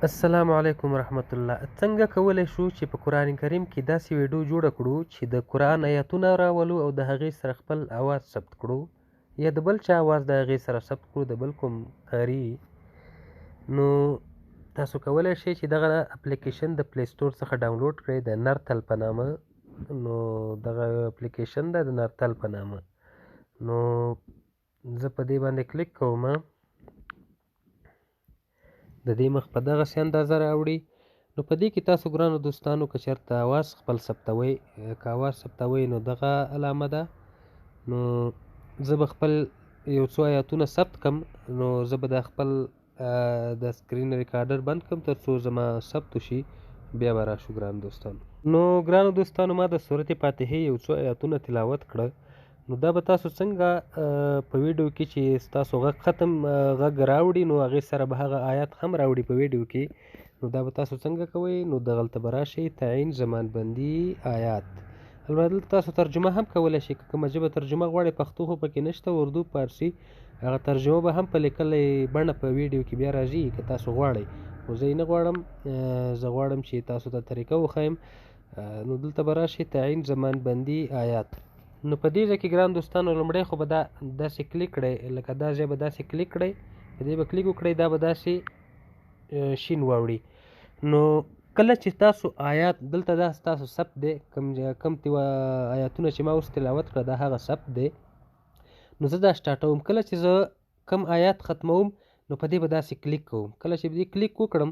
السلام علیکم ورحمت الله. څنګه کولی شو چې په قرآن کریم کې داسې ویډیو جوړه کړو چې د قرآن آیاتونه راولو او د هغې سره خپل اواز ثبت کړو یا د بل چا اواز د هغې سره ثبت کړو، د بل کوم قاري. نو تاسو کولی شئ چې دغه اپلیکیشن د پلی سټور څخه ډاونلوډ کړئ د نرتل په نامه. نو دغه اپلیکیشن ده د نرتل په نامه. نو زه په دې باندې کلیک کوم. د دې مخ په دغسې اندازه راوړي. نو په دې کې تاسو ګرانو دوستانو که چېرته اواز خپل ثبتوئ، که اواز ثبتوئ نو دغه علامه ده. نو زه به خپل یو څو آیاتونه ثبت کړم. نو زه به دا خپل د سکرین ریکارډر بند کړم تر څو زما ثبت وشي، بیا به راشو ګرانو دوستانو. نو ګرانو دوستانو ما د سورت فاتحې یو څو آیاتونه تلاوت کړه. نو دا به تاسو څنګه په ویډیو کې چې ستاسو غږ غږ راوړي نو هغې سره به هغه آیات هم راوړي په ویډیو کې. نو دا به تاسو څنګه کوئ؟ نو دغلته به راشئ تعین زمان بندي آیات. البته دلته تاسو ترجمه هم کولی شئ، که کومه ژبه ترجمه غواړئ، پښتو خو پکې نشته، اردو، فارسي، هغه ترجمه به هم په لیکلې بڼه په ویډیو کې بیا راځي که تاسو غواړئ. خو زه یې نه غواړم، زه غواړم چې تاسو ته طریقه وښیم. نو دلته به راشئ تعین زمان بندي آیات. نو په دې ځای کې ګران دوستانو لومړی خو به دا داسې کلیک کړئ، لکه دا ځای به داسې کلیک کړئ، په دې به کلیک وکړئ، دا به داسې شین واوړي. نو کله چې تاسو آیات دلته دا ستاسو ثبت دی، کوم آیاتونه چې ما اوس تلاوت کړه دا هغه ثبت دی. نو زه دا سټارټوم. کله چې زه کم آیات ختموم نو په دې به داسې کلیک کوم. کله چې دې کلیک وکړم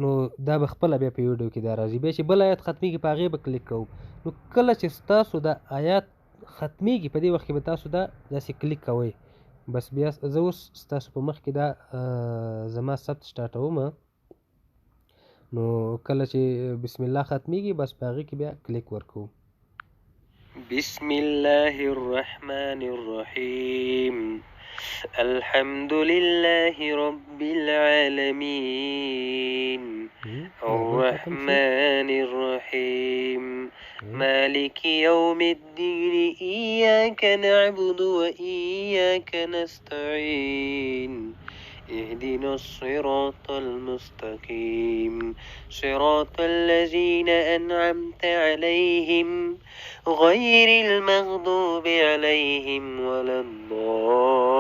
نو دا به خپله بیا په ویډیو کې دا راځي. بیا چې بل آیات ختمیږي په هغې به کلیک کوم. نو کله چې ستاسو دا آیات ختمیږي په دې وخت کې به تاسو دا داسې کلیک کوئ. بس بیا زه اوس ستاسو په مخ کې دا زما ثبت سټارټوم. نو کله چې بسم الله ختمیږي بس په هغې کې بیا کلیک ورکوم. بسم الله الرحمن الرحیم الحمد لله رب العالمين الرحمن الرحيم مالك يوم الدين إياك نعبد وإياك نستعين اهدنا الصراط المستقيم صراط الذين أنعمت عليهم غير المغضوب عليهم ولا الضالين.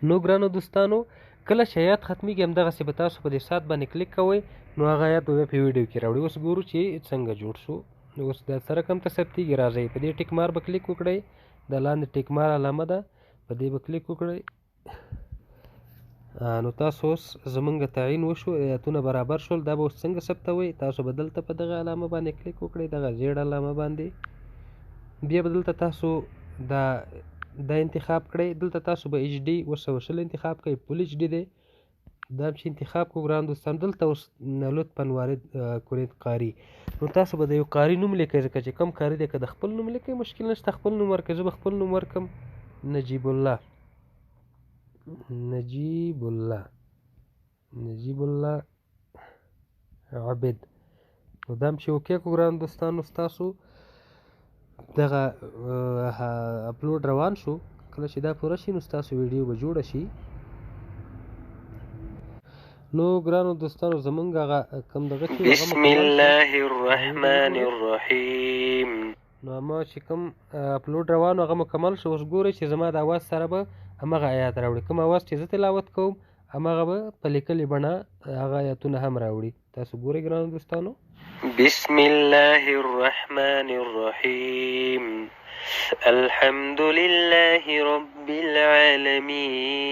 نو ګرانو دوستانو کله چې آیات ختمیږي همدغسې به تاسو په دې ساعت باندې کلیک کوئ، نو هغه آیات به بیا په ویډیو کې راوړي. اوس ګورو چې څنګه جوړ شو. اوس دا سره کوم ته ثبتېږي، راځئ په دې ټیک مار به کلیک وکړئ، د لاندې ټیک مار علامه ده په دې به کلیک وکړئ. نو تاسو اوس زمونږ تعین وشو، آیاتونه برابر شول. دا به اوس څنګه ثبتوئ؟ تاسو به دلته په دغه علامه باندې کلیک وکړئ، دغه زیړ علامه باندې. بیا به دلته تاسو دا انتخاب کړئ. دلته تاسو به ایچ ډي 220 انتخاب کړئ، فول ایچ ډي دی دا چې انتخاب کړو ګران دوستان. دلته اوس لطفا وارد کورید قاري. نو تاسو به د یو قاري نوم لیکئ، ځکه چې کوم قاري دی که د خپل نوم لیکئ مشکل نشته، خپل نوم ورکړئ. زه به خپل نوم ورکړم نجیب الله عابد. نو دا هم چې اوکې کړو ګران دوستانو ستاسو دغه اپلوډ روان شو. کله چې دا پوره شي نو ستاسو ویډیو به جوړه شي. نو ګرانو دوستانو زمونږ هغه کوم دغه چې بسم الله الرحمن الرحیم نو ما چې کوم اپلوډ روان هغه مکمل شو. اوس ګورئ چې زما د اواز سره به همغه آیات راوړي. کوم اواز چې زه تلاوت کوم همغه به په لیکلې بڼه هغه آیاتونه هم راوړي. تاسو ګورئ ګرانو دوستانو. بسم الله الرحمن الرحیم الحمد لله رب العالمين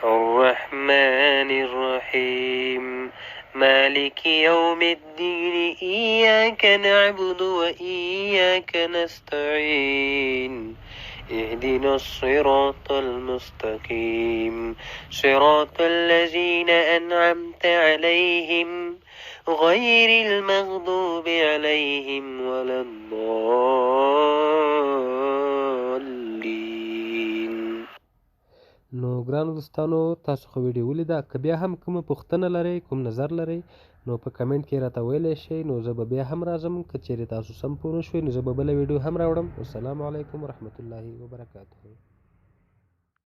الرحمن الرحيم مالك يوم الدين إياك نعبد وإياك نستعين اهدنا الصراط المستقيم صراط الذين أنعمت عليهم غير المغضوب عليهم ولا الضالين. نو ګرانو دوستانو تاسو خو ویډیو ولیده، که بیا هم کومه پوښتنه لرئ، کوم نظر لرئ نو په کمنټ کې راته ویلی شئ، نو زه به بیا هم راځم. که چیرې تاسو سم پوه نه شوئ نو زه به بله ویډیو هم راوړم. والسلام علیکم ورحمة الله وبرکاته.